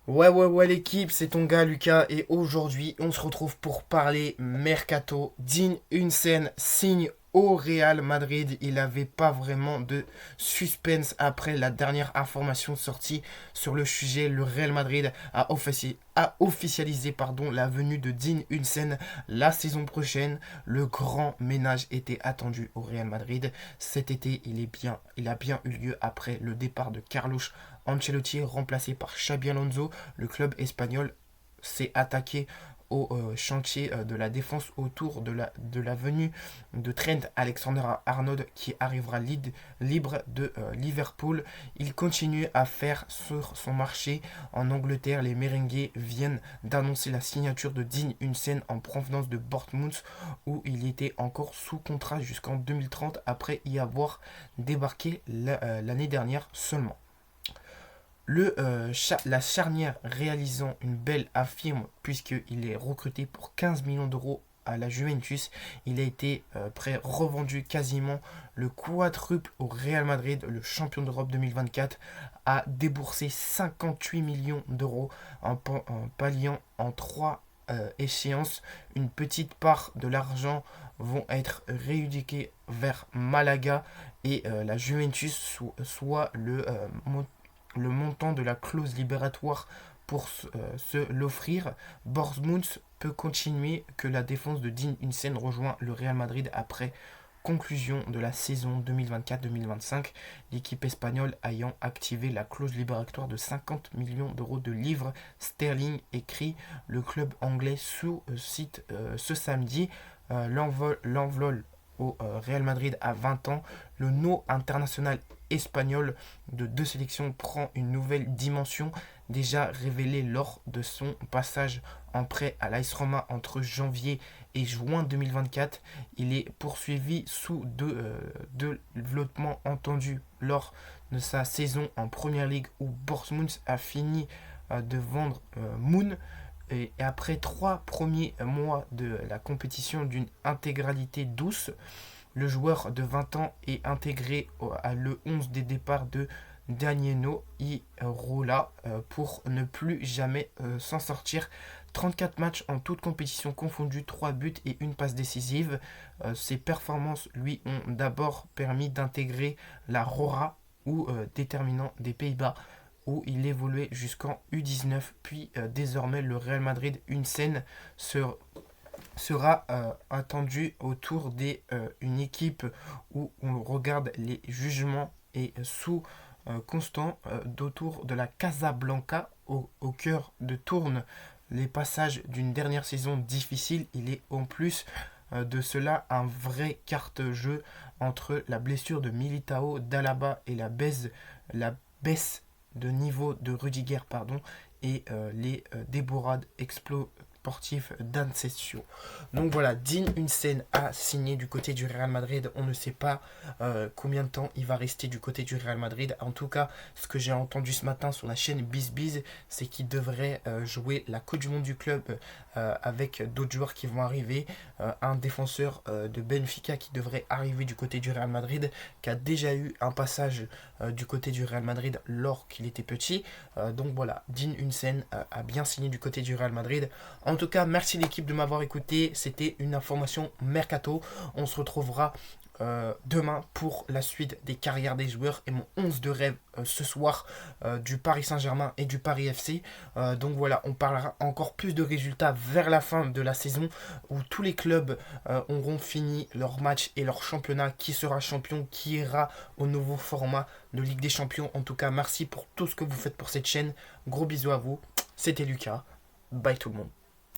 Ouais, l'équipe, c'est ton gars Lucas et aujourd'hui on se retrouve pour parler Mercato. Dean Huijsen signe au Real Madrid. Il n'avait pas vraiment de suspense après la dernière information sortie sur le sujet. Le Real Madrid a officialisé la venue de Dean Huijsen la saison prochaine. Le grand ménage était attendu au Real Madrid. Cet été, il a bien eu lieu après le départ de Carlos Ancelotti, remplacé par Xabi Alonso. Le club espagnol s'est attaqué au chantier de la défense autour de la venue de Trent Alexander-Arnold qui arrivera libre de Liverpool. Il continue à faire sur son marché en Angleterre. Les merengues viennent d'annoncer la signature de Dean Huijsen en provenance de Bournemouth où il était encore sous contrat jusqu'en 2030 après y avoir débarqué l'année dernière seulement. La charnière réalisant une belle affirme puisqu'il est recruté pour 15 millions d'euros à la Juventus. Il a été revendu quasiment le quadruple au Real Madrid. Le champion d'Europe 2024 a déboursé 58 millions d'euros en palliant en trois échéances. Une petite part de l'argent vont être rééduqués vers Malaga et la Juventus, soit le montant de la clause libératoire pour se l'offrir. Bournemouth peut continuer que la défense de Dean Huijsen rejoint le Real Madrid après conclusion de la saison 2024-2025, l'équipe espagnole ayant activé la clause libératoire de 50 millions d'euros de livres sterling, écrit le club anglais sous site ce samedi. L'envol au Real Madrid à 20 ans, le no international espagnol de deux sélections prend une nouvelle dimension déjà révélée lors de son passage en prêt à l'AS Roma entre janvier et juin 2024. Il est poursuivi sous deux développements entendus lors de sa saison en Première Ligue où Bournemouth a fini de vendre Moon et après 3 premiers mois de la compétition d'une intégralité douce, le joueur de 20 ans est intégré à le 11 des départs de Danieno Irola pour ne plus jamais s'en sortir. 34 matchs en toute compétition confondue, 3 buts et une passe décisive. Ses performances lui ont d'abord permis d'intégrer la Rora ou déterminant des Pays-Bas où il évoluait jusqu'en U19, puis désormais le Real Madrid Huijsen sera attendu autour d'une équipe où on regarde les jugements et sous constant d'autour de la Casablanca au cœur de tourne les passages d'une dernière saison difficile. Il est en plus de cela un vrai carte-jeu entre la blessure de Militao, d'Alaba et la baisse de niveau de Rudiger et les débourrades sportifs d'Ancesio. Donc voilà, Dean Huijsen a signé du côté du Real Madrid. On ne sait pas combien de temps il va rester du côté du Real Madrid. En tout cas, ce que j'ai entendu ce matin sur la chaîne BizBiz, c'est qu'il devrait jouer la Coupe du Monde du club avec d'autres joueurs qui vont arriver. Un défenseur de Benfica qui devrait arriver du côté du Real Madrid, qui a déjà eu un passage du côté du Real Madrid lors qu'il était petit. Donc voilà, Dean Huijsen a bien signé du côté du Real Madrid. En tout cas, merci l'équipe de m'avoir écouté. C'était une information mercato. On se retrouvera demain pour la suite des carrières des joueurs et mon 11 de rêve ce soir du Paris Saint-Germain et du Paris FC. Donc voilà, on parlera encore plus de résultats vers la fin de la saison où tous les clubs auront fini leur match et leur championnat. Qui sera champion, qui ira au nouveau format de Ligue des Champions. En tout cas, merci pour tout ce que vous faites pour cette chaîne. Gros bisous à vous. C'était Lucas. Bye tout le monde.